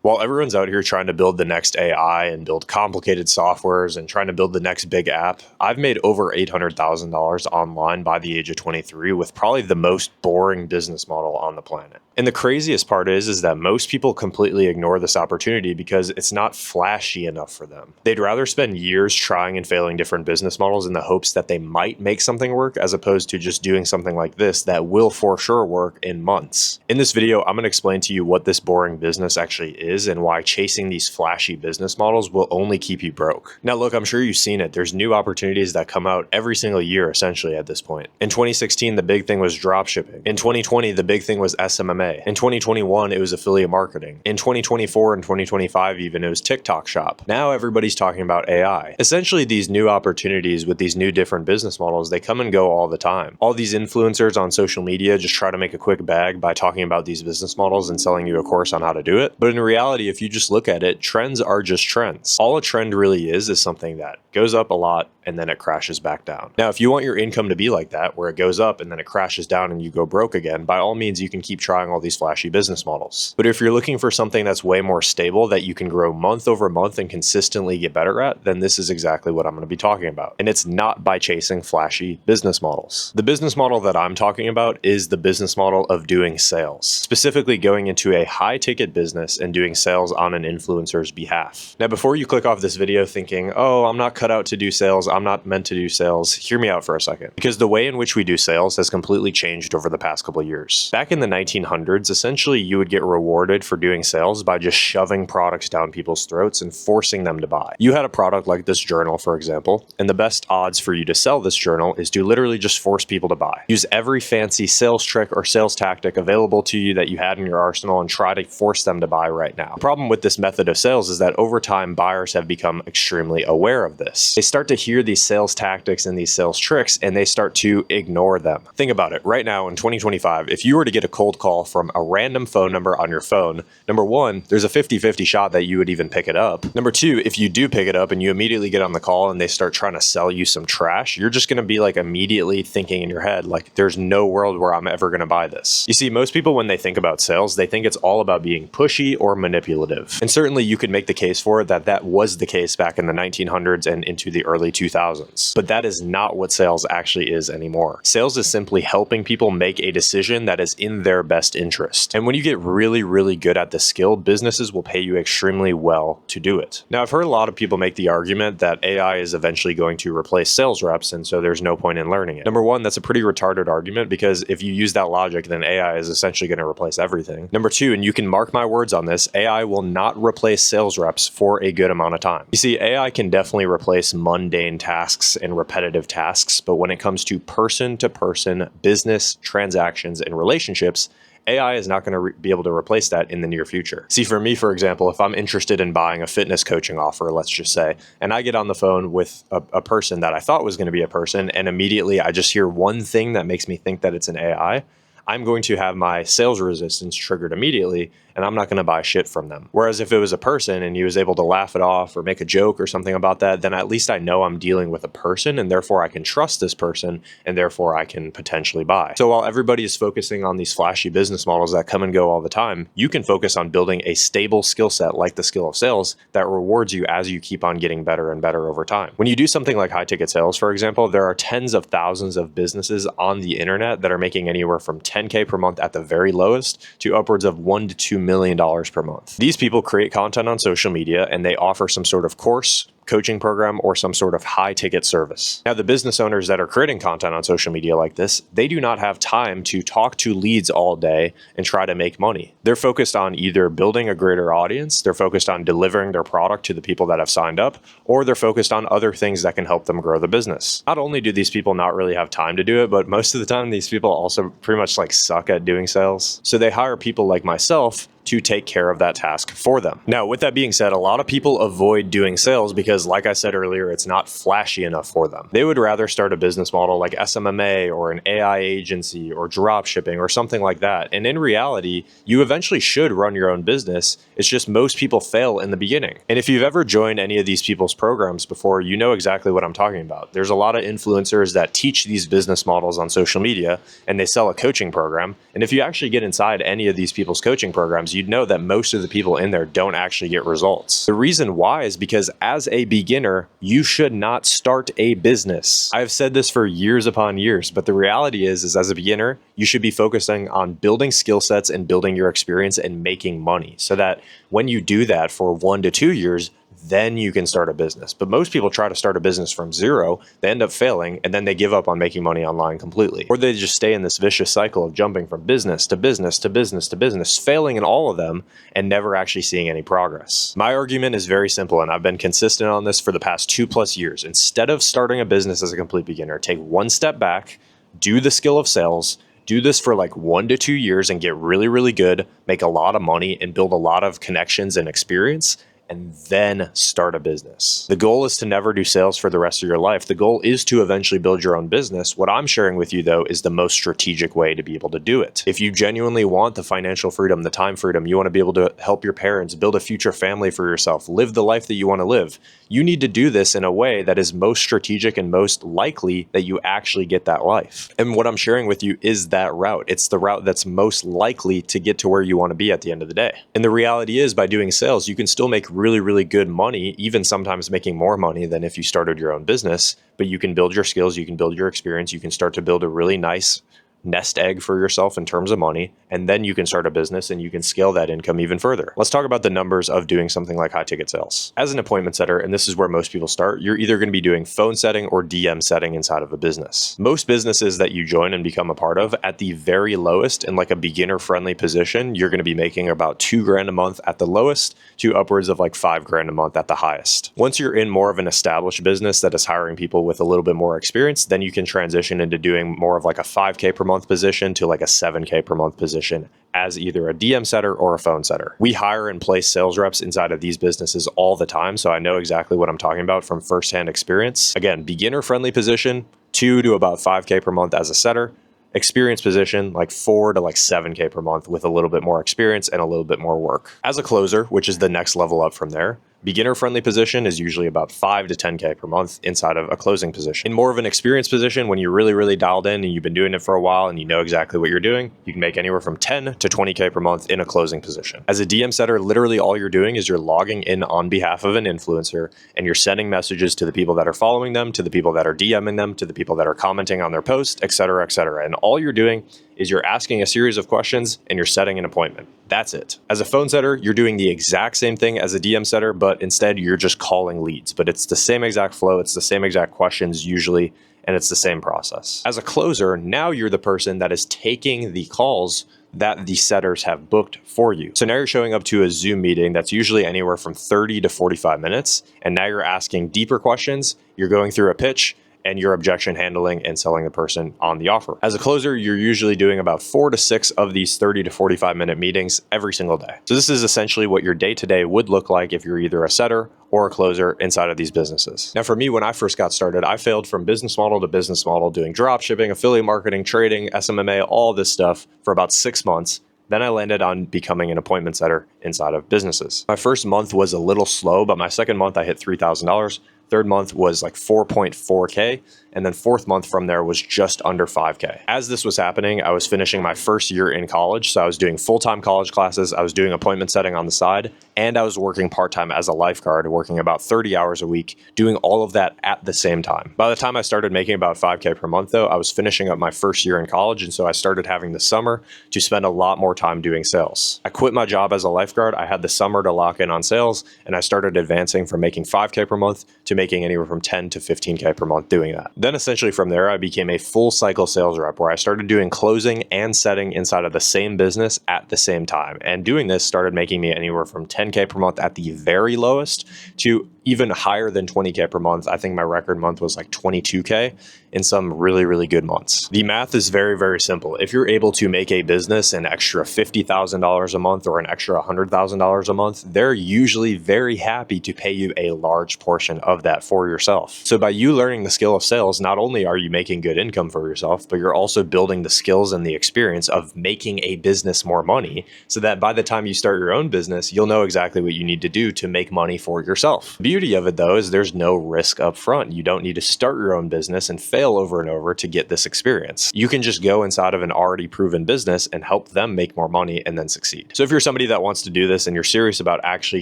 While everyone's out here trying to build the next AI and build complicated softwares and trying to build the next big app, I've made over $800,000 online by the age of 23 with probably the most boring business model on the planet. And the craziest part is that most people completely ignore this opportunity because it's not flashy enough for them. They'd rather spend years trying and failing different business models in the hopes that they might make something work as opposed to just doing something like this that will for sure work in months. In this video, I'm going to explain to you what this boring business actually is and why chasing these flashy business models will only keep you broke. Now look, I'm sure you've seen it. There's new opportunities that come out every single year essentially at this point. In 2016, the big thing was dropshipping. In 2020, the big thing was SMMA. In 2021, it was affiliate marketing. In 2024 and 2025 even, it was TikTok Shop. Now everybody's talking about AI. Essentially, these new opportunities with these new different business models, they come and go all the time. All these influencers on social media just try to make a quick bag by talking about these business models and selling you a course on how to do it. But in reality, if you just look at it, trends are just trends. All a trend really is something that goes up a lot and then it crashes back down. Now, if you want your income to be like that, where it goes up and then it crashes down and you go broke again, by all means, you can keep trying all these flashy business models. But if you're looking for something that's way more stable that you can grow month over month and consistently get better at, then this is exactly what I'm going to be talking about. And it's not by chasing flashy business models. The business model that I'm talking about is the business model of doing sales, specifically going into a high ticket business and doing sales on an influencer's behalf. Now, before you click off this video thinking, oh, I'm not cut out to do sales, I'm not meant to do sales, hear me out for a second. Because the way in which we do sales has completely changed over the past couple of years. Back in the 1900s, essentially you would get rewarded for doing sales by just shoving products down people's throats and forcing them to buy. You had a product like this journal, for example, and the best odds for you to sell this journal is to literally just force people to buy. Use every fancy sales trick or sales tactic available to you that you had in your arsenal and try to force them to buy right now. The problem with this method of sales is that over time, buyers have become extremely aware of this. They start to hear these sales tactics and these sales tricks and they start to ignore them. Think about it. Right now in 2025, if you were to get a cold call from a random phone number on your phone, number one, there's a 50-50 shot that you would even pick it up. Number two, if you do pick it up and you immediately get on the call and they start trying to sell you some trash, you're just going to be like immediately thinking in your head, like, there's no world where I'm ever going to buy this. You see, most people, when they think about sales, they think it's all about being pushy or manipulative. And certainly you could make the case for it that that was the case back in the 1900s and into the early 2000s. But that is not what sales actually is anymore. Sales is simply helping people make a decision that is in their best interest. And when you get really, really good at the skill, businesses will pay you extremely well to do it. Now, I've heard a lot of people make the argument that AI is eventually going to replace sales reps, and so there's no point in learning it. Number one, that's a pretty retarded argument because if you use that logic, then AI is essentially going to replace everything. Number two, and you can mark my words on this, AI will not replace sales reps for a good amount of time. You see, AI can definitely replace mundane tasks and repetitive tasks, but when it comes to person-to-person business transactions and relationships, AI is not going to be able to replace that in the near future. See, for me, for example, if I'm interested in buying a fitness coaching offer, let's just say, and I get on the phone with a person that I thought was going to be a person, and immediately I just hear one thing that makes me think that it's an AI, I'm going to have my sales resistance triggered immediately, and I'm not going to buy shit from them. Whereas if it was a person and he was able to laugh it off or make a joke or something about that, then at least I know I'm dealing with a person and therefore I can trust this person and therefore I can potentially buy. So while everybody is focusing on these flashy business models that come and go all the time, you can focus on building a stable skill set like the skill of sales that rewards you as you keep on getting better and better over time. When you do something like high ticket sales, for example, there are tens of thousands of businesses on the internet that are making anywhere from $10K per month at the very lowest to upwards of $1 to $2 million per month. These people create content on social media and they offer some sort of course, coaching program, or some sort of high ticket service. Now, the business owners that are creating content on social media like this, they do not have time to talk to leads all day and try to make money. They're focused on either building a greater audience, they're focused on delivering their product to the people that have signed up, or they're focused on other things that can help them grow the business. Not only do these people not really have time to do it, but most of the time these people also pretty much like suck at doing sales. So they hire people like myself to take care of that task for them. Now, with that being said, a lot of people avoid doing sales because, like I said earlier, it's not flashy enough for them. They would rather start a business model like SMMA or an AI agency or drop shipping or something like that. And in reality, you eventually should run your own business. It's just most people fail in the beginning. And if you've ever joined any of these people's programs before, you know exactly what I'm talking about. There's a lot of influencers that teach these business models on social media and they sell a coaching program. And if you actually get inside any of these people's coaching programs, you'd know that most of the people in there don't actually get results. The reason why is because as a beginner, you should not start a business. I've said this for years upon years, but the reality is as a beginner, you should be focusing on building skill sets and building your experience and making money so that when you do that for 1 to 2 years, then you can start a business. But most people try to start a business from zero, they end up failing, and then they give up on making money online completely. Or they just stay in this vicious cycle of jumping from business to business to business to business, failing in all of them and never actually seeing any progress. My argument is very simple, and I've been consistent on this for the past 2+ years. Instead of starting a business as a complete beginner, take one step back, do the skill of sales, do this for like 1 to 2 years and get really, really good, make a lot of money and build a lot of connections and experience, and then start a business. The goal is to never do sales for the rest of your life. The goal is to eventually build your own business. What I'm sharing with you, though, is the most strategic way to be able to do it. If you genuinely want the financial freedom, the time freedom, you want to be able to help your parents, build a future family for yourself, live the life that you want to live, you need to do this in a way that is most strategic and most likely that you actually get that life. And what I'm sharing with you is that route. It's the route that's most likely to get to where you want to be at the end of the day. And the reality is, by doing sales, you can still make really, really good money, even sometimes making more money than if you started your own business, but you can build your skills, you can build your experience, you can start to build a really nice nest egg for yourself in terms of money, and then you can start a business and you can scale that income even further. Let's talk about the numbers of doing something like high ticket sales. As an appointment setter, and this is where most people start, you're either going to be doing phone setting or DM setting inside of a business. Most businesses that you join and become a part of, at the very lowest, in like a beginner friendly position, you're going to be making about $2,000 a month at the lowest to upwards of like $5,000 a month at the highest. Once you're in more of an established business that is hiring people with a little bit more experience, then you can transition into doing more of like a $5,000 per month position to like a $7,000 per month position as either a DM setter or a phone setter. We hire and place sales reps inside of these businesses all the time, so I know exactly what I'm talking about from firsthand experience. Again, beginner friendly position, 2 to about $5,000 per month as a setter. Experience position, like 4 to like $7,000 per month with a little bit more experience and a little bit more work. As a closer, which is the next level up from there, beginner friendly position is usually about 5 to $10,000 per month inside of a closing position. In more of an experienced position, when you're really, really dialed in and you've been doing it for a while and you know exactly what you're doing, you can make anywhere from 10 to $20,000 per month in a closing position. As a DM setter, literally all you're doing is you're logging in on behalf of an influencer and you're sending messages to the people that are following them, to the people that are DMing them, to the people that are commenting on their posts, et cetera, et cetera. And all you're doing is you're asking a series of questions and you're setting an appointment. That's it. As a phone setter, you're doing the exact same thing as a DM setter, but instead you're just calling leads. But it's the same exact flow, it's the same exact questions usually, and it's the same process. As a closer, now you're the person that is taking the calls that the setters have booked for you. So now you're showing up to a Zoom meeting that's usually anywhere from 30 to 45 minutes, and now you're asking deeper questions, you're going through a pitch, and your objection handling and selling the person on the offer. As a closer, you're usually doing about 4 to 6 of these 30 to 45 minute meetings every single day. So this is essentially what your day-to-day would look like if you're either a setter or a closer inside of these businesses. Now, for me, when I first got started, I failed from business model to business model, doing drop shipping, affiliate marketing, trading, SMMA, all this stuff for about 6 months. Then I landed on becoming an appointment setter inside of businesses. My first month was a little slow, but my second month I hit $3,000. Third month was like 4.4K. And then fourth month from there was just under 5K. As this was happening, I was finishing my first year in college. So I was doing full-time college classes. I was doing appointment setting on the side. And I was working part-time as a lifeguard, working about 30 hours a week, doing all of that at the same time. By the time I started making about 5K per month, though, I was finishing up my first year in college. And so I started having the summer to spend a lot more time doing sales. I quit my job as a lifeguard. I had the summer to lock in on sales. And I started advancing from making 5K per month to making anywhere from 10 to 15K per month doing that. Then essentially from there, I became a full cycle sales rep where I started doing closing and setting inside of the same business at the same time. And doing this started making me anywhere from 10K per month at the very lowest to even higher than 20K per month. I think my record month was like 22K in some really, really good months. The math is very, very simple. If you're able to make a business an extra $50,000 a month or an extra $100,000 a month, they're usually very happy to pay you a large portion of that for yourself. So by you learning the skill of sales, not only are you making good income for yourself, but you're also building the skills and the experience of making a business more money so that by the time you start your own business, you'll know exactly what you need to do to make money for yourself. The beauty of it though is there's no risk up front. You don't need to start your own business and fail over and over to get this experience. You can just go inside of an already proven business and help them make more money and then succeed. So if you're somebody that wants to do this and you're serious about actually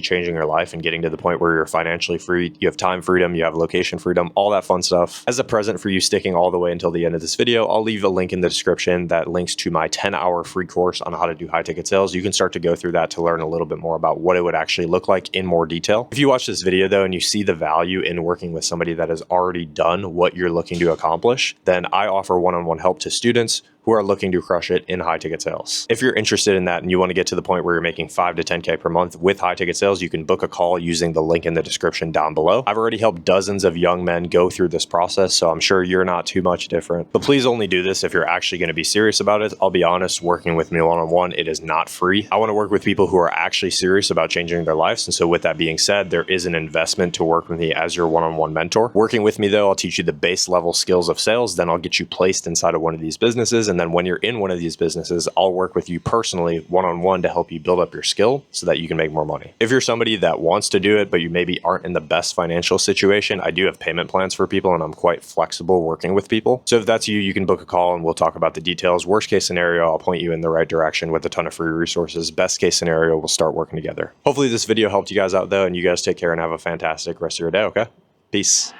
changing your life and getting to the point where you're financially free, you have time freedom, you have location freedom, all that fun stuff, as a present for you sticking all the way until the end of this video, I'll leave a link in the description that links to my 10-hour free course on how to do high ticket sales. You can start to go through that to learn a little bit more about what it would actually look like in more detail. If you watch this video though and you see the value in working with somebody that has already done what you're looking to accomplish, then I offer one-on-one help to students who are looking to crush it in high ticket sales. If you're interested in that and you want to get to the point where you're making 5 to 10K per month with high ticket sales, you can book a call using the link in the description down below. I've already helped dozens of young men go through this process, so I'm sure you're not too much different. But please only do this if you're actually going to be serious about it. I'll be honest, working with me one-on-one, it is not free. I want to work with people who are actually serious about changing their lives. And so with that being said, there is an investment to work with me as your one-on-one mentor. Working with me though, I'll teach you the base level skills of sales, then I'll get you placed inside of one of these businesses. And then when you're in one of these businesses, I'll work with you personally one-on-one to help you build up your skill so that you can make more money. If you're somebody that wants to do it, but you maybe aren't in the best financial situation, I do have payment plans for people and I'm quite flexible working with people. So if that's you, you can book a call and we'll talk about the details. Worst case scenario, I'll point you in the right direction with a ton of free resources. Best case scenario, we'll start working together. Hopefully this video helped you guys out though, and you guys take care and have a fantastic rest of your day, okay? Peace.